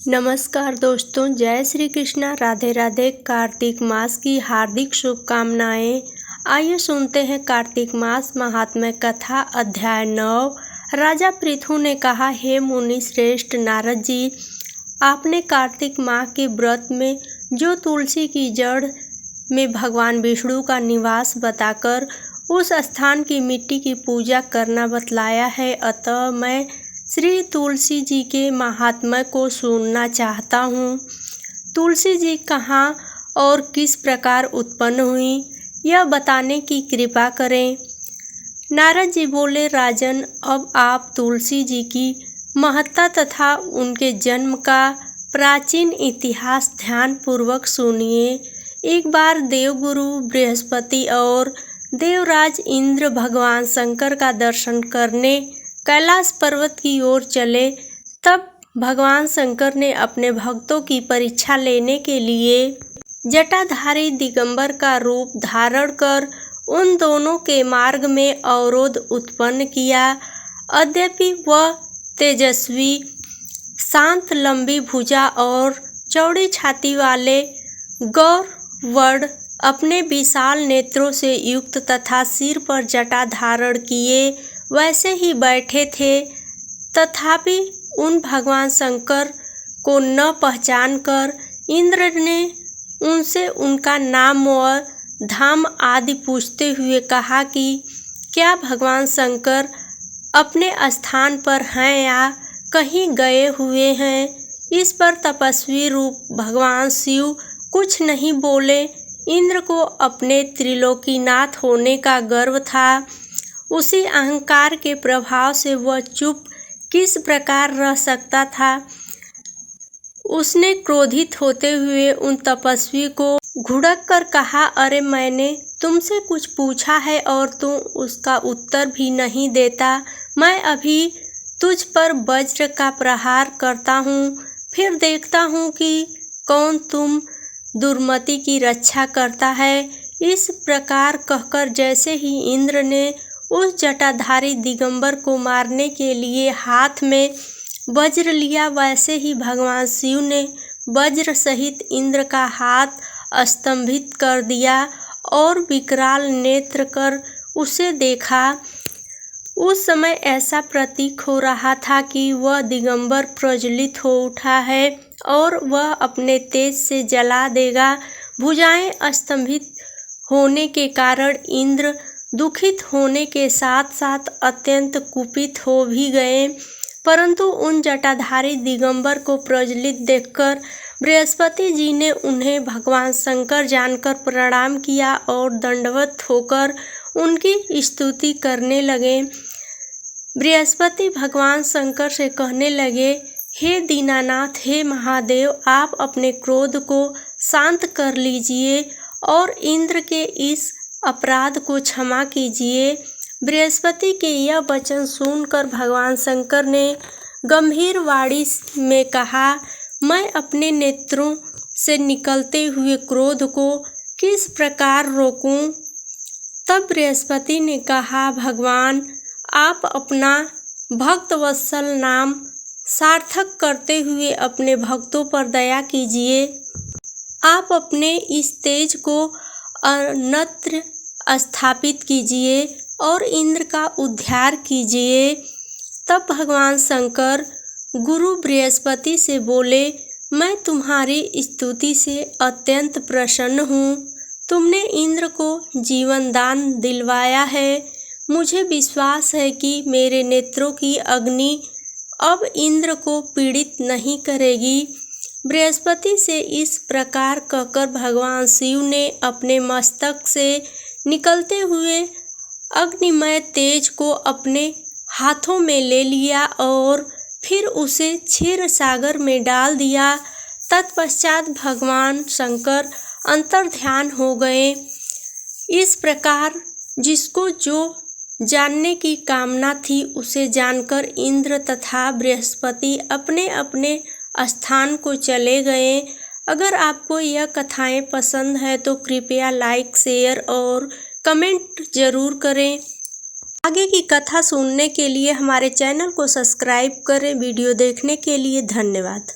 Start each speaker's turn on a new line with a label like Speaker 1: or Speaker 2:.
Speaker 1: नमस्कार दोस्तों, जय श्री कृष्णा, राधे राधे। कार्तिक मास की हार्दिक शुभकामनाएं। आइए सुनते हैं कार्तिक मास महात्म्य कथा अध्याय 9। राजा पृथु ने कहा, हे मुनि श्रेष्ठ नारद जी, आपने कार्तिक माह के व्रत में जो तुलसी की जड़ में भगवान विष्णु का निवास बताकर उस स्थान की मिट्टी की पूजा करना बतलाया है, अतः मैं श्री तुलसी जी के महात्म्य को सुनना चाहता हूँ। तुलसी जी कहाँ और किस प्रकार उत्पन्न हुई, यह बताने की कृपा करें। नारद जी बोले, राजन, अब आप तुलसी जी की महत्ता तथा उनके जन्म का प्राचीन इतिहास ध्यान पूर्वक सुनिए। एक बार देवगुरु बृहस्पति और देवराज इंद्र भगवान शंकर का दर्शन करने कैलाश पर्वत की ओर चले। तब भगवान शंकर ने अपने भक्तों की परीक्षा लेने के लिए जटाधारी दिगंबर का रूप धारण कर उन दोनों के मार्ग में अवरोध उत्पन्न किया। यद्यपि वह तेजस्वी, शांत, लंबी भुजा और चौड़ी छाती वाले गौरवर्ण अपने विशाल नेत्रों से युक्त तथा सिर पर जटा धारण किए वैसे ही बैठे थे। तथापि उन भगवान शंकर को न पहचानकर इंद्र ने उनसे उनका नाम व धाम आदि पूछते हुए कहा कि क्या भगवान शंकर अपने स्थान पर हैं या कहीं गए हुए हैं। इस पर तपस्वी रूप भगवान शिव कुछ नहीं बोले। इंद्र को अपने त्रिलोकीनाथ होने का गर्व था। उसी अहंकार के प्रभाव से वह चुप किस प्रकार रह सकता था। उसने क्रोधित होते हुए उन तपस्वी को घुड़क कर कहा, अरे मैंने तुमसे कुछ पूछा है और तुम उसका उत्तर भी नहीं देता। मैं अभी तुझ पर वज्र का प्रहार करता हूँ, फिर देखता हूँ कि कौन तुम दुर्मति की रक्षा करता है। इस प्रकार कहकर जैसे ही इंद्र ने उस जटाधारी दिगंबर को मारने के लिए हाथ में वज्र लिया, वैसे ही भगवान शिव ने वज्र सहित इंद्र का हाथ स्तंभित कर दिया और विकराल नेत्र कर उसे देखा। उस समय ऐसा प्रतीक हो रहा था कि वह दिगंबर प्रज्वलित हो उठा है और वह अपने तेज से जला देगा। भुजाएं स्तंभित होने के कारण इंद्र दुखित होने के साथ साथ अत्यंत कुपित हो भी गए, परंतु उन जटाधारी दिगंबर को प्रज्वलित देखकर बृहस्पति जी ने उन्हें भगवान शंकर जानकर प्रणाम किया और दंडवत होकर उनकी स्तुति करने लगे। बृहस्पति भगवान शंकर से कहने लगे, हे दीनानाथ, हे महादेव, आप अपने क्रोध को शांत कर लीजिए और इंद्र के इस अपराध को क्षमा कीजिए। बृहस्पति के यह वचन सुनकर भगवान शंकर ने गंभीर वाणी में कहा, मैं अपने नेत्रों से निकलते हुए क्रोध को किस प्रकार रोकूं। तब बृहस्पति ने कहा, भगवान, आप अपना भक्तवत्सल नाम सार्थक करते हुए अपने भक्तों पर दया कीजिए। आप अपने इस तेज को अन्यत्र स्थापित कीजिए और इंद्र का उद्धार कीजिए। तब भगवान शंकर गुरु बृहस्पति से बोले, मैं तुम्हारी स्तुति से अत्यंत प्रसन्न हूँ। तुमने इंद्र को जीवन दान दिलवाया है। मुझे विश्वास है कि मेरे नेत्रों की अग्नि अब इंद्र को पीड़ित नहीं करेगी। बृहस्पति से इस प्रकार कहकर भगवान शिव ने अपने मस्तक से निकलते हुए अग्निमय तेज को अपने हाथों में ले लिया और फिर उसे क्षीर सागर में डाल दिया। तत्पश्चात भगवान शंकर अंतर्ध्यान हो गए। इस प्रकार जिसको जो जानने की कामना थी उसे जानकर इंद्र तथा बृहस्पति अपने अपने स्थान को चले गए। अगर आपको यह कथाएं पसंद है तो कृपया लाइक, शेयर और कमेंट जरूर करें। आगे की कथा सुनने के लिए हमारे चैनल को सब्सक्राइब करें। वीडियो देखने के लिए धन्यवाद।